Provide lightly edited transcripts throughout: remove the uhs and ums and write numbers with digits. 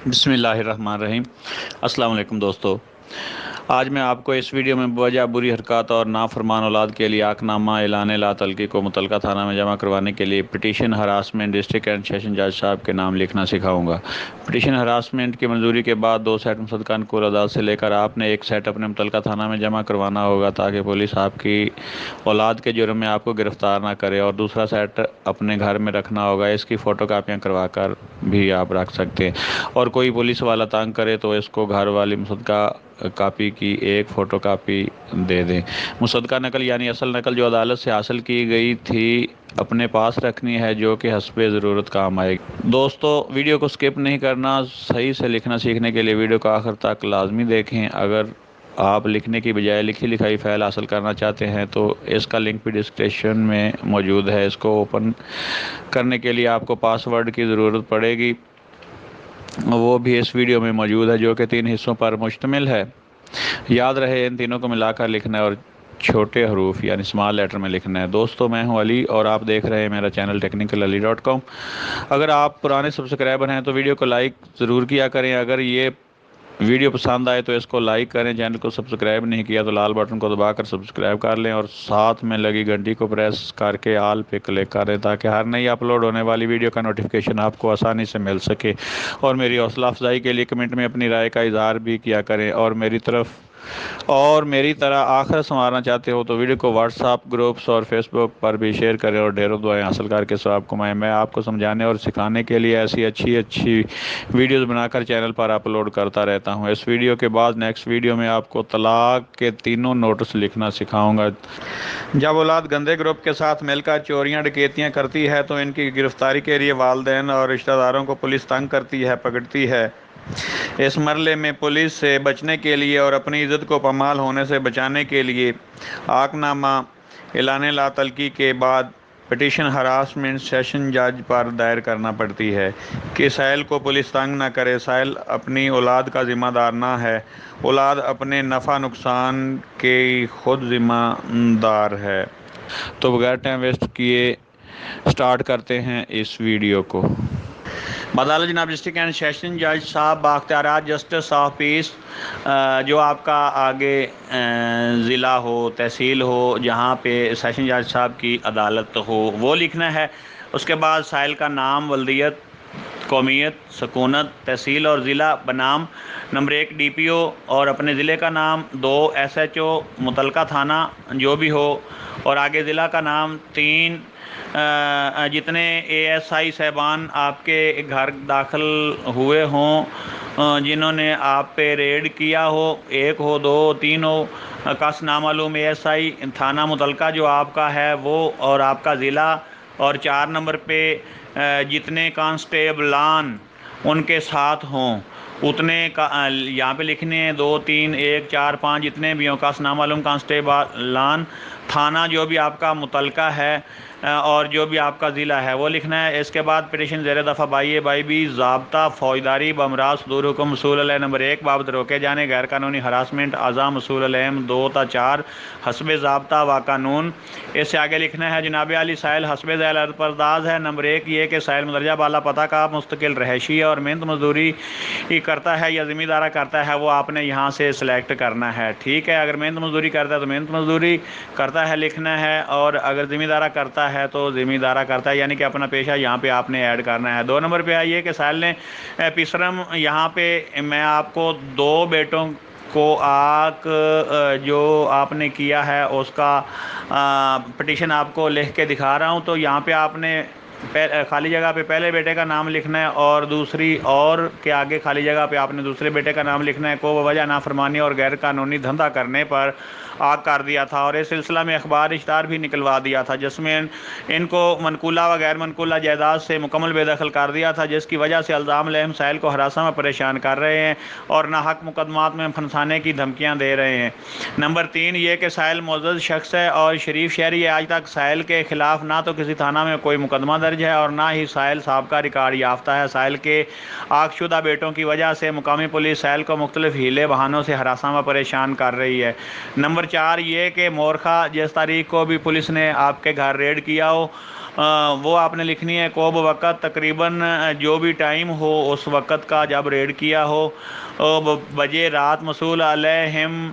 بسم اللہ الرحمن الرحیم۔ السلام علیکم دوستو، آج میں آپ کو اس ویڈیو میں بوجہ بری حرکات اور نافرمان اولاد کے لیے عاق نامہ اعلان لا تلقی کو متعلقہ تھانہ میں جمع کروانے کے لیے petition harassment district and session جج صاحب کے نام لکھنا سکھاؤں گا۔ پٹیشن ہراسمنٹ کی منظوری کے بعد 2 سیٹ مصدقہ انکول عدالت سے لے کر آپ نے 1 سیٹ اپنے متعلقہ تھانہ میں جمع کروانا ہوگا تاکہ پولیس آپ کی اولاد کے جرم میں آپ کو گرفتار نہ کرے، اور دوسرا سیٹ اپنے گھر میں رکھنا ہوگا۔ اس کی فوٹو کاپیاں کروا کر بھی آپ رکھ سکتے ہیں، اور کوئی پولیس والا تنگ کرے تو اس کو گھر والی مصدقہ کاپی کی 1 فوٹو کاپی دے دیں۔ مصدقہ نقل یعنی اصل نقل جو عدالت سے حاصل کی گئی تھی اپنے پاس رکھنی ہے، جو کہ حسب ضرورت کام آئے گی۔ دوستو، ویڈیو کو سکپ نہیں کرنا۔ صحیح سے لکھنا سیکھنے کے لیے ویڈیو کو آخر تک لازمی دیکھیں۔ اگر آپ لکھنے کی بجائے لکھی لکھائی فائل حاصل کرنا چاہتے ہیں تو اس کا لنک بھی ڈسکرپشن میں موجود ہے۔ اس کو اوپن کرنے کے لیے آپ کو پاس ورڈ کی ضرورت پڑے گی، وہ بھی اس ویڈیو میں موجود ہے، جو کہ 3 حصوں پر مشتمل ہے۔ یاد رہے ان تینوں کو ملا کر لکھنا ہے اور چھوٹے حروف یعنی اسمال لیٹر میں لکھنا ہے۔ دوستو، میں ہوں علی اور آپ دیکھ رہے ہیں میرا چینل technicalali.com۔ اگر آپ پرانے سبسکرائبر ہیں تو ویڈیو کو لائک ضرور کیا کریں۔ اگر یہ ویڈیو پسند آئے تو اس کو لائک کریں۔ چینل کو سبسکرائب نہیں کیا تو لال بٹن کو دبا کر سبسکرائب کر لیں، اور ساتھ میں لگی گھنٹی کو پریس کر کے آل پہ کلک کر دیں تاکہ ہر نئی اپلوڈ ہونے والی ویڈیو کا نوٹیفیکیشن آپ کو آسانی سے مل سکے۔ اور میری حوصلہ افزائی کے لیے کمنٹ میں اپنی رائے کا اظہار بھی کیا کریں۔ اور میری طرح آخر سنوارنا چاہتے ہو تو ویڈیو کو واٹس ایپ گروپس اور فیس بک پر بھی شیئر کریں اور ڈھیروں دعائیں حاصل کر کے ثواب کمائیں۔ میں آپ کو سمجھانے اور سکھانے کے لیے ایسی اچھی ویڈیوز بنا کر چینل پر اپلوڈ کرتا رہتا ہوں۔ اس ویڈیو کے بعد نیکسٹ ویڈیو میں آپ کو طلاق کے 3 نوٹس لکھنا سکھاؤں گا۔ جب اولاد گندے گروپ کے ساتھ مل کر چوریاں ڈکیتیاں کرتی ہے تو ان کی گرفتاری کے لیے والدین اور رشتہ داروں کو پولیس تنگ کرتی ہے، پکڑتی ہے۔ اس مرحلے میں پولیس سے بچنے کے لیے اور اپنی عزت کو پامال ہونے سے بچانے کے لیے عاق نامہ اعلان لا تلقی کے بعد پٹیشن ہراسمنٹ سیشن جج پر دائر کرنا پڑتی ہے کہ سائل کو پولیس تنگ نہ کرے۔ سائل اپنی اولاد کا ذمہ دار نہ ہے، اولاد اپنے نفع نقصان کے خود ذمہ دار ہے۔ تو بغیر ٹائم ویسٹ کیے سٹارٹ کرتے ہیں اس ویڈیو کو۔ بدالہ جناب ڈسٹرکٹ اینڈ سیشن جج صاحب بااختیارات جسٹس آف پیس، جو آپ کا آگے ضلع ہو، تحصیل ہو، جہاں پہ سیشن جج صاحب کی عدالت ہو، وہ لکھنا ہے۔ اس کے بعد سائل کا نام، ولدیت، قومیت، سکونت، تحصیل اور ضلع بنام، نمبر 1 ڈی پی او اور اپنے ضلع کا نام، 2 ایس ایچ او، متعلقہ تھانہ جو بھی ہو، اور آگے ضلع کا نام، 3 جتنے اے ایس آئی صاحبان آپ کے گھر داخل ہوئے ہوں، جنہوں نے آپ پہ ریڈ کیا ہو، 1 ہو، 2 ہو، 3 ہو، کس نامعلوم اے ایس آئی، تھانہ متعلقہ جو آپ کا ہے وہ اور آپ کا ضلع، اور 4 نمبر پہ جتنے کانسٹیبلان ان کے ساتھ ہوں اتنے یہاں پہ لکھنے ہیں، 2 3 1 4 5 جتنے بھی ہوں، کس نامعلوم کانسٹیبلان، تھانہ جو بھی آپ کا متعلقہ ہے اور جو بھی آپ کا ضلع ہے وہ لکھنا ہے۔ اس کے بعد پٹیشن زیر دفعہ 22/22 ضابطہ فوجداری بامراض صدور حکم اصول علیہ نمبر 1 بابت روکے جانے غیر قانونی ہراسمنٹ اعضاء اصول علیہم 2 تا 4 حسب ضابطہ و قانون۔ اس سے آگے لکھنا ہے جناب علی سائل حسب ذیل عرض پرداز ہے۔ نمبر 1 یہ کہ سائل مندرجہ بالا پتہ کا مستقل رہائشی ہے اور محنت مزدوری کرتا ہے یا ذمہ دارہ کرتا ہے، وہ آپ نے یہاں سے سلیکٹ کرنا ہے، ٹھیک ہے۔ اگر محنت مزدوری کرتا ہے تو محنت مزدوری کرتا ہے لکھنا ہے، اور اگر ذمہ دارہ کرتا ہے تو ذمہ دارہ کرتا ہے، یعنی کہ اپنا پیشہ یہاں پہ آپ نے ایڈ کرنا ہے۔ 2 نمبر پہ آئیے کہ سائل نے پیسرم، یہاں پہ میں آپ کو 2 بیٹوں کو آگ جو آپ نے کیا ہے اس کا پٹیشن آپ کو لکھ کے دکھا رہا ہوں۔ تو یہاں پہ آپ نے خالی جگہ پہ پہلے بیٹے کا نام لکھنا ہے، اور دوسری اور کے آگے خالی جگہ پہ آپ نے دوسرے بیٹے کا نام لکھنا ہے، کو بوجہ نافرمانی اور غیر قانونی دھندا کرنے پر آگ کر دیا تھا، اور اس سلسلہ میں اخبار اشتہار بھی نکلوا دیا تھا جس میں ان کو منقولہ و غیر منقولہ جائیداد سے مکمل بے دخل کر دیا تھا، جس کی وجہ سے الزام علیہم سائل کو ہراساں میں پریشان کر رہے ہیں اور ناحق مقدمات میں پھنسانے کی دھمکیاں دے رہے ہیں۔ نمبر 3 یہ کہ سائل معزز شخص ہے اور شریف شہری ہے، آج تک سائل کے خلاف نہ تو کسی تھانہ میں کوئی مقدمہ درج درج ہے اور نہ ہی سائل سابقہ ریکارڈ یافتہ ہے۔ سائل کے عاق شدہ بیٹوں کی وجہ سے مقامی پولیس سائل کو مختلف ہیلے بہانوں سے ہراساں و پریشان کر رہی ہے۔ نمبر 4 یہ کہ مورخہ جس تاریخ کو بھی پولیس نے آپ کے گھر ریڈ کیا ہو وہ آپ نے لکھنی ہے، کوب وقت تقریباً جو بھی ٹائم ہو اس وقت کا جب ریڈ کیا ہو بجے رات موصول علیہم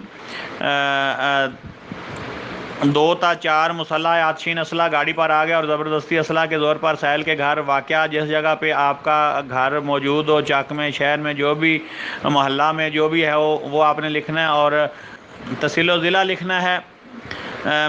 2 تا 4 مسلح آتشین اسلحہ گاڑی پر آ گئے اور زبردستی اسلحہ کے زور پر سائل کے گھر واقعہ جس جگہ پہ آپ کا گھر موجود ہو، چک میں، شہر میں، جو بھی محلہ میں جو بھی ہے وہ آپ نے لکھنا ہے اور تحصیل و ضلع لکھنا ہے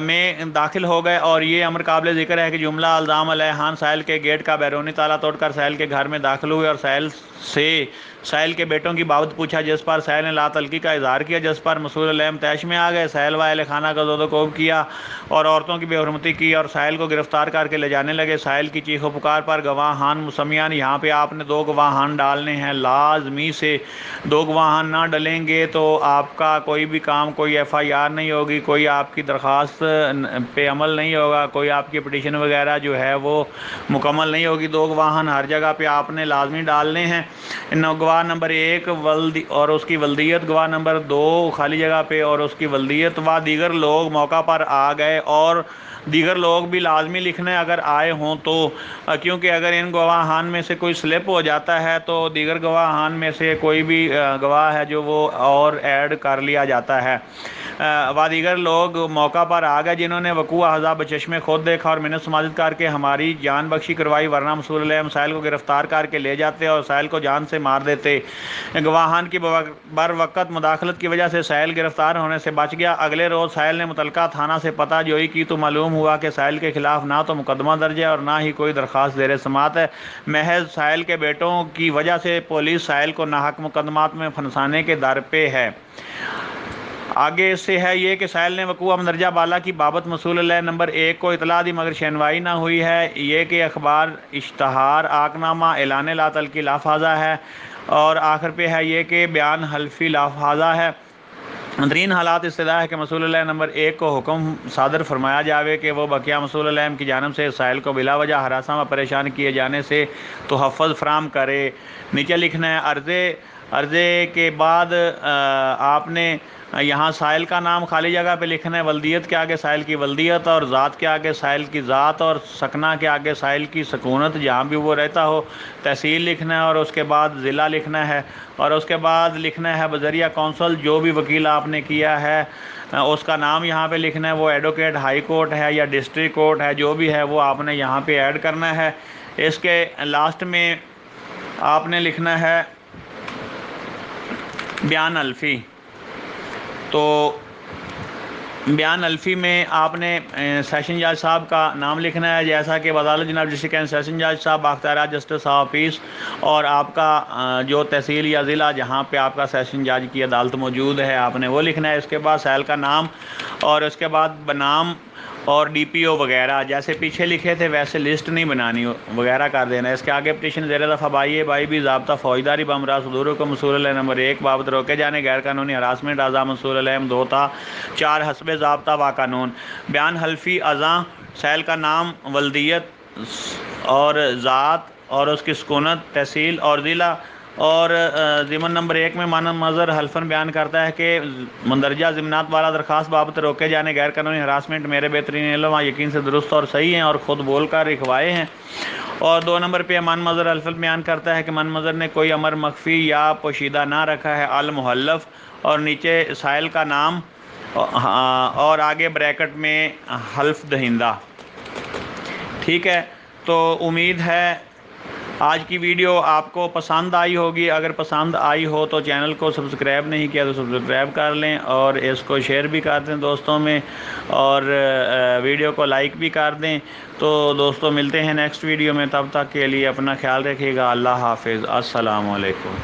میں داخل ہو گئے۔ اور یہ امر قابل ذکر ہے کہ جملہ الزام علیہ خان سائل کے گیٹ کا بیرونی تالا توڑ کر سائل کے گھر میں داخل ہوئے اور سائل سے سائل کے بیٹوں کی بابت پوچھا، جس پر سائل نے لا تعلقی کا اظہار کیا، جس پر موصول علیہم طیش میں آ گئے۔ سائل و اہل خانہ کا زد و کوب کیا اور عورتوں کی بے حرمتی کی اور سائل کو گرفتار کر کے لے جانے لگے۔ سائل کی چیخ و پکار پر گواہان مسمیان یہاں پہ آپ نے 2 گواہان ڈالنے ہیں لازمی سے، 2 گواہان نہ ڈلیں گے تو آپ کا کوئی بھی کام، کوئی FIR نہیں ہوگی، کوئی آپ کی درخواست پہ عمل نہیں ہوگا، کوئی آپ کی پٹیشن وغیرہ جو ہے وہ مکمل نہیں ہوگی۔ 2 گواہان ہر جگہ پہ آپ نے لازمی ڈالنے ہیں۔ گواہ نمبر 1 اور اس کی ولدیت، گواہ نمبر 2 خالی جگہ پہ اور اس کی ولدیت و دیگر لوگ موقع پر آ گئے اور دیگر لوگ بھی لازمی لکھنے اگر آئے ہوں تو، کیونکہ اگر ان گواہان میں سے کوئی سلپ ہو جاتا ہے تو دیگر گواہان میں سے کوئی بھی گواہ ہے جو وہ اور ایڈ کر لیا جاتا ہے۔ و دیگر لوگ موقع پر آ گئے جنہوں نے وقوع اعضاء بچشم خود دیکھا اور منت سماجت کر کے ہماری جان بخشی کروائی، ورنہ موصول علیہم سائل کو گرفتار کر کے لے جاتے اور سائل کو جان سے مار دیتے۔ گواہان کی بر وقت مداخلت کی وجہ سے سائل گرفتار ہونے سے بچ گیا۔ اگلے روز سائل نے متعلقہ تھانہ سے پتہ جوئی کی تو معلوم ہوا کہ سائل کے خلاف نہ تو مقدمہ درج ہے اور نہ ہی کوئی درخواست زیر سماعت ہے۔ محض سائل کے بیٹوں کی وجہ سے پولیس سائل کو ناحق مقدمات میں پھنسانے کے در پہ ہے۔ آگے اس سے ہے یہ کہ سائل نے وقوع مندرجہ بالا کی بابت موصول علیہ نمبر 1 کو اطلاع دی مگر شنوائی نہ ہوئی ہے۔ یہ کہ اخبار، اشتہار، عاق نامہ، اعلان لا تعلقی لافاظہ ہے اور آخر پہ ہے یہ کہ بیان حلفی لافاظہ ہے۔ ترین حالات استدعا ہے کہ موصول علیہ نمبر 1 کو حکم صادر فرمایا جاوے کہ وہ بقیہ موصول علیہم کی جانب سے سائل کو بلا وجہ ہراساں و پریشان کیے جانے سے تحفظ فراہم کرے۔ نیچے لکھنا ہے عرضے کے بعد آپ نے یہاں سائل کا نام خالی جگہ پہ لکھنا ہے، ولدیت کے آگے سائل کی ولدیت اور ذات کے آگے سائل کی ذات اور سکنہ کے آگے سائل کی سکونت جہاں بھی وہ رہتا ہو، تحصیل لکھنا ہے اور اس کے بعد ضلع لکھنا ہے اور اس کے بعد لکھنا ہے بذریعہ کونسل جو بھی وکیل آپ نے کیا ہے اس کا نام یہاں پہ لکھنا ہے، وہ ایڈوکیٹ ہائی کورٹ ہے یا ڈسٹرکٹ کورٹ ہے جو بھی ہے وہ آپ نے یہاں پہ ایڈ کرنا ہے۔ اس کے لاسٹ میں آپ نے لکھنا ہے بیان حلفی۔ تو بیان حلفی میں آپ نے سیشن جج صاحب کا نام لکھنا ہے، جیسا کہ وزارت جناب ڈسٹرکٹ اینڈ سیشن جج صاحب باختیارات جسٹس آفس اور آپ کا جو تحصیل یا ضلع جہاں پہ آپ کا سیشن جج کی عدالت موجود ہے آپ نے وہ لکھنا ہے۔ اس کے بعد سائل کا نام اور اس کے بعد بنام اور DPO وغیرہ جیسے پیچھے لکھے تھے ویسے لسٹ نہیں بنانی وغیرہ کر دینا۔ اس کے آگے پٹیشن زیر دفعہ بائی بھی ضابطہ فوجداری بمراہ صدور کو موصول علیہ نمبر 1 بابت روکے جانے غیر قانونی ہراسمنٹ اعضاء موصول علیہم 2 تا 4 حسب ضابطہ و قانون۔ بیان حلفی اعضاء سائل کا نام، ولدیت اور ذات اور اس کی سکونت، تحصیل اور ضلع اور ضمن نمبر 1 میں مانند مظہر حلفاً بیان کرتا ہے کہ مندرجہ ضمنات والا درخواست بابت روکے جانے غیر قانونی ہراسمنٹ میرے بہترین علم و یقین سے درست اور صحیح ہیں اور خود بول کر لکھوائے ہیں۔ اور 2 نمبر پہ من مظہر حلفاً بیان کرتا ہے کہ من مظہر نے کوئی امر مخفی یا پوشیدہ نہ رکھا ہے المحلف اور نیچے سائل کا نام اور آگے بریکٹ میں حلف دہندہ۔ ٹھیک ہے، تو امید ہے آج کی ویڈیو آپ کو پسند آئی ہوگی۔ اگر پسند آئی ہو تو چینل کو سبسکرائب نہیں کیا تو سبسکرائب کر لیں اور اس کو شیئر بھی کر دیں دوستوں میں اور ویڈیو کو لائک بھی کر دیں۔ تو دوستوں ملتے ہیں نیکسٹ ویڈیو میں، تب تک کے لیے اپنا خیال رکھیے گا۔ اللہ حافظ، السلام علیکم۔